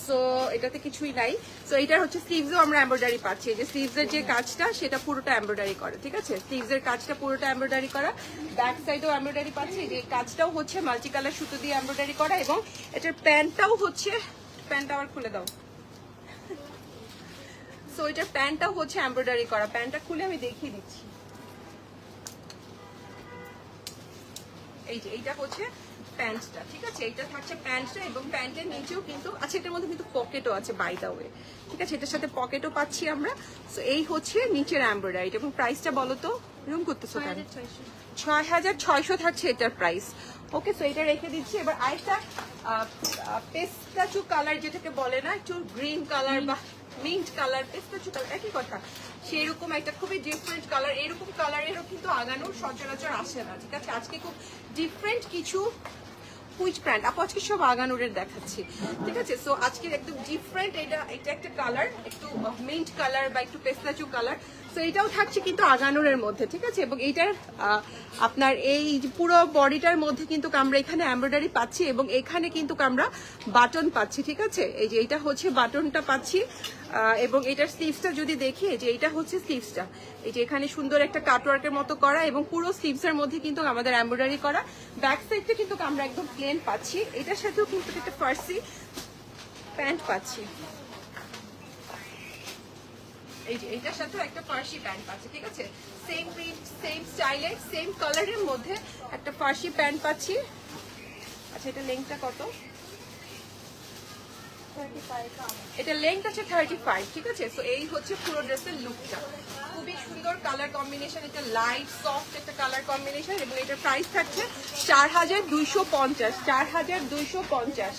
সো এটাতে কিছুই নাই। সো এটার হচ্ছে স্লিভসও আমরা এমব্রয়ডারি পাচ্ছি, যে স্লিভসের যে কাজটা সেটা পুরোটা এমব্রয়ডারি করা, ঠিক আছে? স্লিভসের কাজটা পুরোটা এমব্রয়ডারি করা, ব্যাক সাইডেও এমব্রয়ডারি পাচ্ছি, যে কাজটাও হচ্ছে মাল্টি কালার সুতো দিয়ে এমব্রয়ডারি করা, এবং এটার প্যান্টটাও হচ্ছে, প্যান্টটা আবার খুলে দাও। সো এটার প্যান্টটাও হচ্ছে এমব্রয়ডারি করা, প্যান্টটা খুলে আমি দেখিয়ে দিচ্ছি। এই যে এইটা হচ্ছে প্যান্টটা, ঠিক আছে? এটা থাকছে প্যান্টটা, এবং প্যান্টের নিচেও কিন্তু আচ্ছা এটার মধ্যে কিন্তু পকেটও আছে বাই দা ওয়ে, ঠিক আছে? এটার সাথে পকেটও পাচ্ছি আমরা। সো এই হচ্ছে নিচের এমব্রয়ডারি, এবং প্রাইসটা বলো তো, এরকম করতেছো কেন? 6600 থাকছে এটার প্রাইস। ওকে সো এটা রেখে দিচ্ছি। এবার আরেকটা পেস্তাচু কালার যেটাকে বলে না, একটু গ্রিন কালার বা মিন্ট কালার, পেস্তাচু কালার একই কথা, সেরকম একটা খুবই ডিফারেন্ট কালার। এরকম কালারেরও কিন্তু আগানোর সচরাচর আসে না, ঠিক আছে? আজকে খুব ডিফারেন্ট কিছু হুইচ ব্র্যান্ড আপু, আজকে সব আগানোরের দেখাচ্ছি, ঠিক আছে? সো আজকে একদম ডিফারেন্ট, এটা একটা কালার, একটু মিন্ট কালার বা একটু পেস্তাচু কালার। সো এটাও থাকছে কিন্তু আগানোরের মধ্যে, ঠিক আছে? এবং এইটার আপনার এই পুরো বডিটার মধ্যে কিন্তু আমরা এখানে এমব্রয়ডারি পাচ্ছি, এবং এখানে কিন্তু আমরা বাটন পাচ্ছি, ঠিক আছে? এই যে এটা হচ্ছে বাটনটা পাচ্ছি, এবং এটার স্লিভসটা যদি দেখি, যে এটা হচ্ছে স্লিভসটা, এই যে এখানে সুন্দর একটা কাটওয়ার্কের মতো করা, এবং পুরো স্লিভসের মধ্যে কিন্তু আমাদের এমব্রয়ডারি করা। ব্যাক সাইডটা কিন্তু আমরা একদম প্লেন পাচ্ছি, এটার সাথেও কিন্তু একটা ফার্সি প্যান্ট পাচ্ছি, এই যে এটার সাথেও একটা ফার্সি প্যান্ট পাচ্ছি, ঠিক আছে? সেম প্রিন্ট সেম স্টাইলের সেম কালারের মধ্যে একটা ফার্সি প্যান্ট পাচ্ছি। আচ্ছা এটা লেংথটা কত? এটা লেংথ আছে 35, ঠিক আছে। সো এই হচ্ছে পুরো ড্রেসের লুকটা, খুবই সুন্দর কালার কম্বিনেশন, এটা লাইট সফট একটা কালার কম্বিনেশন এবং এটার প্রাইস থাকছে 4250, 4250।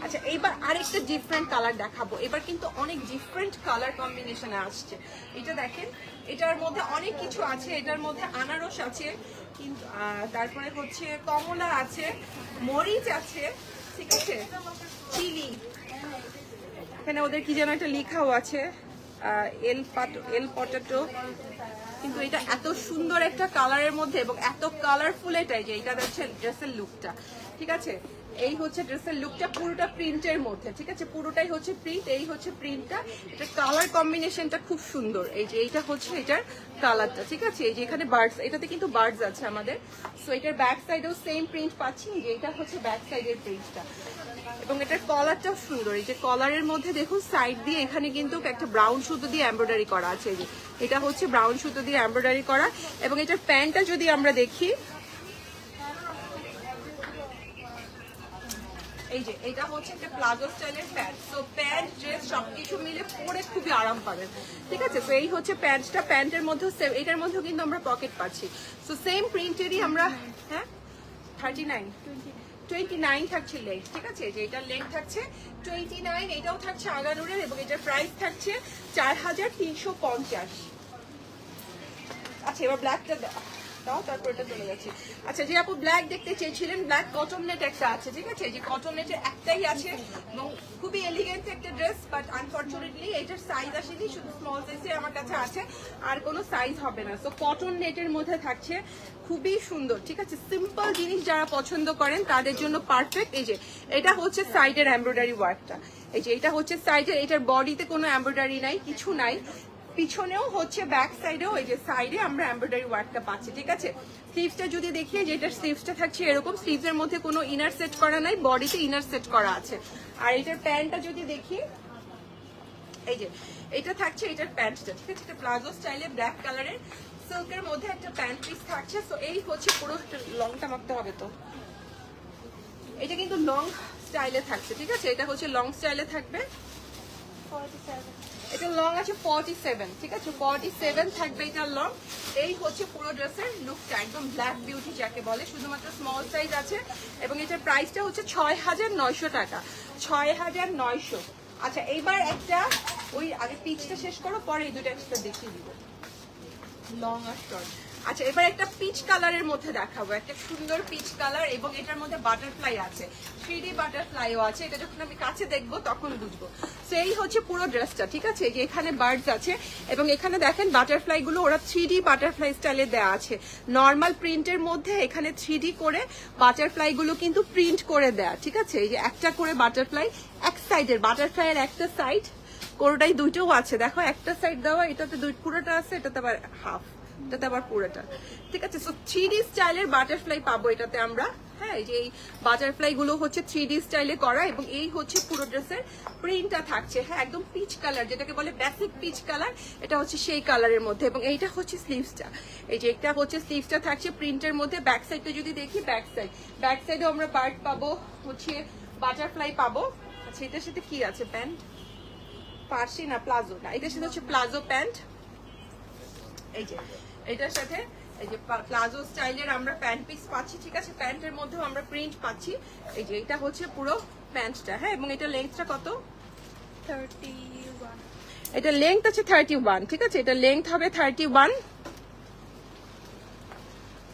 আচ্ছা এইবার আরেকটা ডিফারেন্ট কালার দেখাবো, এবার কিন্তু অনেক ডিফারেন্ট কালার কম্বিনেশনে আসছে। এটা দেখেন, এটার মধ্যে অনেক কিছু আছে, এটার মধ্যে আনারস আছে, কিন্তু তারপরে হচ্ছে কমলা আছে, মরিচ আছে, ঠিক আছে, চিলি, এখানে ওদের কি যেন একটা লেখাও আছে, এল পটেটো। কিন্তু এটা এত সুন্দর একটা কালারের মধ্যে এবং এত কালারফুল এটাই যে এটা হচ্ছে ড্রেসের লুকটা, ঠিক আছে। এই হচ্ছে ড্রেসের লুকটা পুরোটা প্রিন্টের মধ্যে, ঠিক আছে, পুরোটাই হচ্ছে প্রিন্ট। এই হচ্ছে প্রিন্টটা, এটা কালার কম্বিনেশনটা খুব সুন্দর। এই যে এইটা হচ্ছে এটার কালারটা, ঠিক আছে। এই যে এখানে বার্ডস, এটাতে কিন্তু বার্ডস আছে আমাদের। সো এটার ব্যাক সাইডেও সেম প্রিন্ট পাচ্ছি, যে এটা হচ্ছে ব্যাক সাইডের প্রিন্টটা এবং এটার কলারটাও সুন্দর। এই যে কলারের মধ্যে দেখুন সাইড দিয়ে এখানে কিন্তু একটা ব্রাউন সুতো দিয়ে এমব্রয়ডারি করা আছে। এই যে এটা হচ্ছে ব্রাউন সুতো দিয়ে এমব্রয়ডারি করা এবং এটার প্যান্টটা যদি আমরা দেখি, এই যে এটা হচ্ছে একটা প্লাজো স্টাইলের প্যান্ট। সো প্যান্ট ড্রেস সবকিছু মিলে পরে খুবই আরাম পাবেন, ঠিক আছে। তো এই হচ্ছে প্যান্টটা, প্যান্টের মধ্যেও এটার মধ্যেও কিন্তু আমরা পকেট পাচ্ছি। সো সেম প্রিন্টেরই আমরা, হ্যাঁ 29 থাকছে লেন্থ, ঠিক আছে। যে এটার লেন্থ থাকছে 29, এটাও থাকছে আগানুরের এবং এটার প্রাইস থাকছে 4350। আচ্ছা এবার ব্ল্যাকটা দাও, তারপর এটা চলে যাচ্ছে। আচ্ছা যে আপু ব্ল্যাক দেখতে চেয়েছিলেন, ব্ল্যাক কটন নেট একটা আছে, ঠিক আছে। যে কটন নেটের একটাই আছে এবং খুবই এলিগেন্ট একটা ড্রেস, বাট আনফরচুনেটলি এটার সাইজ আসেনি, শুধু স্মল সাইজে আমার কাছে আছে, আর কোনো সাইজ হবে না। সো কটন নেটের মধ্যে থাকছে, খুবই সুন্দর, ঠিক আছে। সিম্পল জিনিস যারা পছন্দ করেন তাদের জন্য পারফেক্ট। এই যে এটা হচ্ছে সাইডের এমব্রয়ডারি ওয়ার্কটা, এই যে এটা হচ্ছে সাইডের, এটার বডিতে কোনো এমব্রয়ডারি নাই, কিছু নাই, পিছনেও হচ্ছে ব্যাক সাইডেও এই যে সাইডে আমরা এমব্রয়ডারি ওয়ার্কটা পাচ্ছি, ঠিক আছে। স্লিভসটা যদি দেখি, যে এটার স্লিভসটা থাকছে এরকম, স্লিভসের মধ্যে কোনো ইনার সেট করা নাই, বডিতে ইনার সেট করা আছে। আর এটার প্যান্টটা যদি দেখি, এই যে এটা থাকছে এটার প্যান্টটা, ঠিক আছে। এটা প্লাজো স্টাইলে ব্ল্যাক কালারের সিল্কের মধ্যে একটা প্যান্ট পিস থাকছে। সো এই হচ্ছে পুরো লংটা মাপতে হবে, তো এটা কিন্তু লং স্টাইলে থাকছে, ঠিক আছে। এটা হচ্ছে লং স্টাইলে থাকবে, 47, এটা লং আছে 47, ঠিক আছে, 47 থাকবে এটা লং। এই হচ্ছে পুরো ড্রেসের লুকটা, একদম ব্ল্যাক বিউটি যাকে বলে, শুধুমাত্র স্মল সাইজ আছে এবং এটার প্রাইসটা হচ্ছে 6900 টাকা, 6900। আচ্ছা এইবার একটা, ওই আগে পিচটা শেষ করো, পরে এই দুটো একটা দেখিয়ে দিব, লং আর শর্ট। আচ্ছা এবার একটা পিচ কালারের মধ্যে দেখাবো, একটা সুন্দর পিচ কালার এবং এটার মধ্যে বাটারফ্লাই আছে, 3D বাটারফ্লাইও আছে। এটা যখন আমি কাছে দেখবো তখন বুঝবো। সেই হচ্ছে পুরো ড্রেসটা, ঠিক আছে। যে এখানে বার্ডস আছে এবং এখানে দেখেন বাটারফ্লাই গুলো ওরা 3D বাটারফ্লাই স্টাইলে দেওয়া আছে, নর্মাল প্রিন্টের মধ্যে এখানে 3D করে বাটারফ্লাই গুলো কিন্তু প্রিন্ট করে দেয়া, ঠিক আছে। এই যে একটা করে বাটারফ্লাই, এক সাইডের বাটারফ্লাই এর একটা সাইড, কোনোটাই দুইটাও আছে, দেখো একটা সাইড দেওয়া, এটাতে পুরোটা আছে, এটাতে আবার হাফ, এটাতে আবার পুরোটা, ঠিক আছে। সো 3D স্টাইলের বাটারফ্লাই পাবো এটাতে আমরা, হ্যাঁ। যে এই বাটারফ্লাই গুলো হচ্ছে 3D স্টাইলে করা এবং এই হচ্ছে পুরো ড্রেসের প্রিন্টটা থাকছে, হ্যাঁ, একদম পিচ কালার, যেটাকে বলে বেসিক পিচ কালার, এটা হচ্ছে সেই কালারের মধ্যে এবং এইটা হচ্ছে স্লিভসটা। এই যে এটা হচ্ছে স্লিভসটা থাকছে প্রিন্টের মধ্যে। ব্যাক সাইডটা যদি দেখি, ব্যাক সাইডেও আমরা পার্ট পাবো, হচ্ছে বাটারফ্লাই পাবো। আচ্ছা এটার সাথে কি আছে, প্যান্ট পার্সি না প্লাজো, না এটার সাথে হচ্ছে প্লাজো প্যান্ট। এই যে এটার সাথে এই যে প্লাজো স্টাইলের আমরা প্যান্ট পিস পাচ্ছি, ঠিক আছে। প্যান্টের মধ্যেও আমরা প্রিন্ট পাচ্ছি। এই যে এটা হচ্ছে পুরো প্যান্টটা, হ্যাঁ, এবং এটা লেন্থটা কত, 31, এটা লেন্থ আছে 31, ঠিক আছে। এটা লেন্থ হবে 31।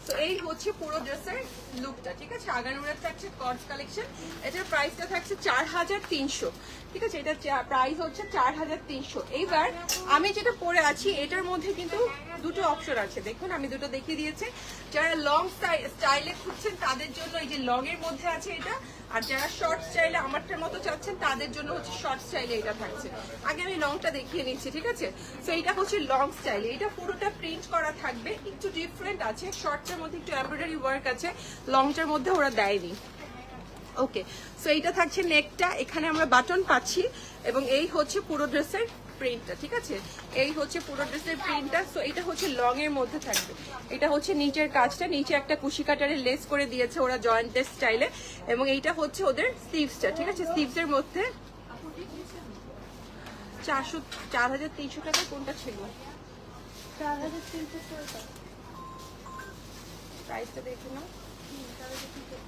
তো এই হচ্ছে পুরো ড্রেসের লুকটা, ঠিক আছে। আগানুরের থাকছে কর্ডস কালেকশন, এটার প্রাইসটা থাকছে 4300, ঠিক আছে। এটা প্রাইস হচ্ছে 4300। এইবার আমি যেটা পরে আছি এটার মধ্যে কিন্তু দুটো অপশন আছে, দেখুন আমি দুটো দেখিয়ে দিয়েছি। যারা লং স্টাইলে খুঁজছেন তাদের জন্য এই যে লং এর মধ্যে আছে এটা, আর যারা শর্ট স্টাইলে আমারটার মতো চাচ্ছেন তাদের জন্য হচ্ছে শর্ট স্টাইলে এটা থাকছে। আগে আমি লংটা দেখিয়ে নিচ্ছি, ঠিক আছে। তো এটা হচ্ছে লং স্টাইলে, এটা পুরোটা প্রিন্ট করা থাকবে, একটু ডিফারেন্ট আছে, শর্টটার মধ্যে একটু এমব্রয়ডারি ওয়ার্ক আছে, লংটার মধ্যে ওরা দেয়নি। ওকে, সো এইটা থাকছে নেকটা, এখানে আমরা বাটন পাচ্ছি এবং এই হচ্ছে পুরো ড্রেসের প্রিন্টটা, ঠিক আছে? এই হচ্ছে পুরো ড্রেসের প্রিন্টটা। সো এটা হচ্ছে লং এর মধ্যে থাকবে। এটা হচ্ছে নিচের কাজটা, নিচে একটা কুশি কাটারের লেস করে দিয়েছে ওরা জয়েন্টের স্টাইলে, এবং এইটা হচ্ছে ওদের স্লিভসটা, ঠিক আছে? স্লিভসের মধ্যে 4,300 টাকা কোনটা ছিল? 4,300 প্রাইসটা দেখে নাও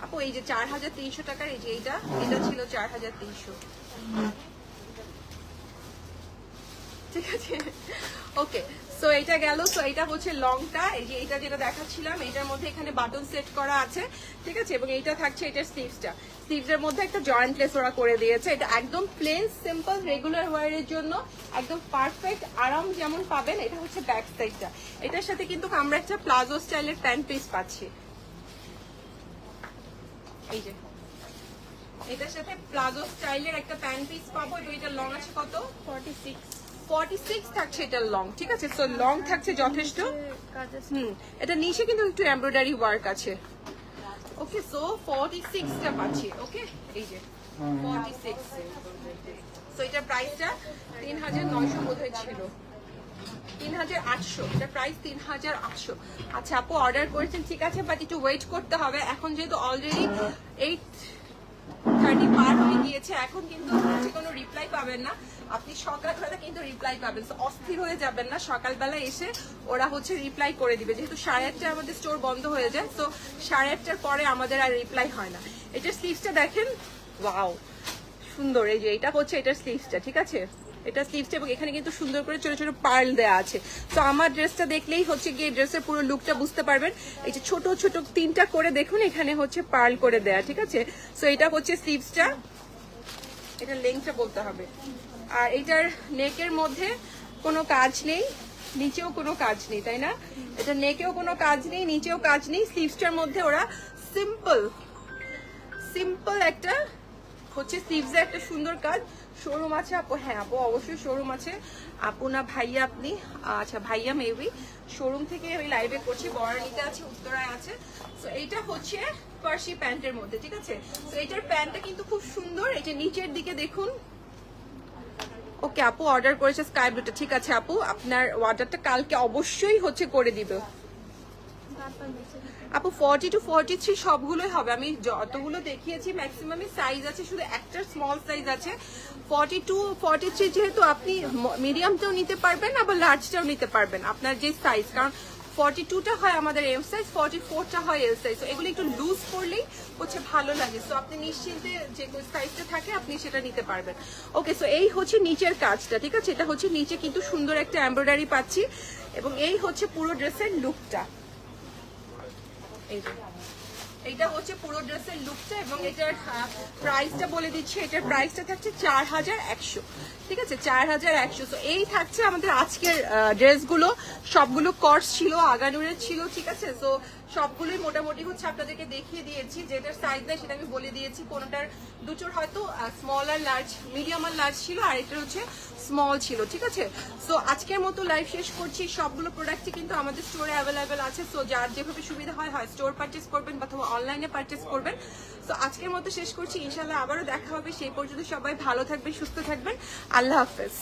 আপু। এই যে 4,300 টাকার, এই যে এটা ছিল 4,300, ঠিক আছে? ওকে, সো এটা গেল। সো এটা হচ্ছে লংটা, এই যে এটা যেটা দেখাচ্ছিলাম, এটার মধ্যে এখানে বাটন সেট করা আছে, ঠিক আছে? এবং এইটা থাকছে এটার স্লিভসটা, স্লিভসের মধ্যে একটা জয়েন্ট লেস ওরা করে দিয়েছে। এটা একদম প্লেন সিম্পল রেগুলার ওয়ারের জন্য একদম পারফেক্ট আরাম যেমন পাবেন। এটা হচ্ছে ব্যাক সাইডটা। এটার সাথে কিন্তু আমরা একটা প্লাজো স্টাইলের প্যান্ট পিস পাচ্ছি, এই যে এটার সাথে প্লাজো স্টাইলের একটা প্যান্ট পিস পাবো। এবং এটা লং আছে কত? 46 থাকছে এটার লং, ঠিক আছে? সো লং থাকছে যথেষ্ট। এটা নিচে কিন্তু একটু এমব্রয়ডারি ওয়ার্ক আছে। ওকে, সো 46টা পাচ্ছি। ওকে, এই যে 46। সো এটার প্রাইসটা 3,900 বোধহয় ছিল, 3,800। এটা প্রাইস 3,800। আচ্ছা আপু অর্ডার করেছেন, ঠিক আছে, বাট একটু ওয়েট করতে হবে। এখন যেহেতু অলরেডি 8:30 পার হয়ে গিয়েছে, এখন কিন্তু হচ্ছে কোনো রিপ্লাই পাবেন না। আপনি সকালবেলা কিন্তু রিপ্লাই পাবেন, তো অস্থির হয়ে যাবেন না। সকালবেলা এসে ওরা হচ্ছে রিপ্লাই করে দিবে, যেহেতু 8:30 আমাদের স্টোর বন্ধ হয়ে যায়। তো 8:30 পরে আমাদের আর রিপ্লাই হয় না। এটার স্লিভসটা দেখেন, ওয়াও সুন্দর। এই যে এটা হচ্ছে এটার স্লিভসটা, ঠিক আছে? এটা স্লিভসটা, এবং এখানে কিন্তু সুন্দর করে ছোট ছোট পার্ল দেওয়া আছে। তো আমার ড্রেসটা দেখলেই হচ্ছে গিয়ে ড্রেসের পুরো লুকটা বুঝতে পারবেন। এই যে ছোট ছোট 3টা করে দেখুন, এখানে হচ্ছে পার্ল করে দেয়া, ঠিক আছে? সো এটা হচ্ছে স্লিভসটা, এটা লেংথটা বলতে হবে। আর এটার নেকের মধ্যে কোনো কাজ নেই, নিচেও কোনো কাজ নেই, তাই না? এটা নেকেও কোনো কাজ নেই, নিচেও কাজ নেই। স্লিভসটার মধ্যে ওরা সিম্পল একটা হচ্ছে স্লিভসে একটা সুন্দর কাজ। শোরুম আছে আপু? হ্যাঁ আপু, অবশ্যই শোরুম আছে। আপু না ভাইয়া আপনি? আচ্ছা ভাইয়া, মেবি শোরুম থেকে ওই লাইভে করছি। বরানীতে আছে, উত্তরায় আছে। তো এইটা হচ্ছে ফার্সি প্যান্টের মধ্যে, ঠিক আছে? তো এইটার প্যান্টটা কিন্তু খুব সুন্দর। এই যে নিচের দিকে দেখুন। ওকে আপু অর্ডার করেছে স্কাই ব্লুটা, ঠিক আছে আপু, আপনার অর্ডারটা কালকে অবশ্যই হচ্ছে করে দিবে আপু। 40 to 43 সবগুলোই হবে। আমি যতগুলো দেখিয়েছি ম্যাক্সিমামই সাইজ আছে, শুধু একটা স্মল সাইজ আছে। 42, 43 যেহেতু আপনি মিডিয়ামটাও নিতে পারবেন, আবার লার্জটাও নিতে পারবেন, আপনার যে সাইজ। কারণ 42টা হয় আমাদের এম সাইজ, 44টা হয় এল সাইজ। তো এগুলো একটু লুজ করলেই হচ্ছে ভালো লাগে। তো আপনি নিশ্চিন্তে যে সাইজটা থাকে আপনি সেটা নিতে পারবেন। ওকে, সো এই হচ্ছে নিচের কাজটা, ঠিক আছে? এটা হচ্ছে নিচে কিন্তু সুন্দর একটা এমব্রয়ডারি পাচ্ছি, এবং এই হচ্ছে পুরো ড্রেসের লুকটা। এইটা হচ্ছে পুরো ড্রেসের লুকটা, এবং এটার প্রাইসটা বলে দিচ্ছি। এটার প্রাইসটা থাকছে 4,100, ঠিক আছে? 4,100। তো এই থাকছে আমাদের আজকের ড্রেসগুলো। সবগুলো কর্স ছিল, আগানুরের ছিল, ঠিক আছে? তো সবগুলোই মোটামুটি হচ্ছে আপনাদেরকে দেখিয়ে দিয়েছি। যেটার সাইজ দেয় সেটা আমি বলে দিয়েছি। কোনোটার দুটোর হয়তো স্মল আর লার্জ, মিডিয়াম আর লার্জ ছিল, আর এটা হচ্ছে স্মল ছিল, ঠিক আছে? সো আজকের মতো লাইভ শেষ করছি। সবগুলো প্রোডাক্টই কিন্তু আমাদের স্টোরে অ্যাভেলেবেল আছে। সো যার যেভাবে সুবিধা হয় স্টোর পারচেস করবেন অথবা অনলাইনে পারচেস করবেন। সো আজকের মতো শেষ করছি। ইনশাল্লাহ আবারও দেখা হবে। সেই পর্যন্ত সবাই ভালো থাকবেন, সুস্থ থাকবেন। আল্লাহ হাফেজ।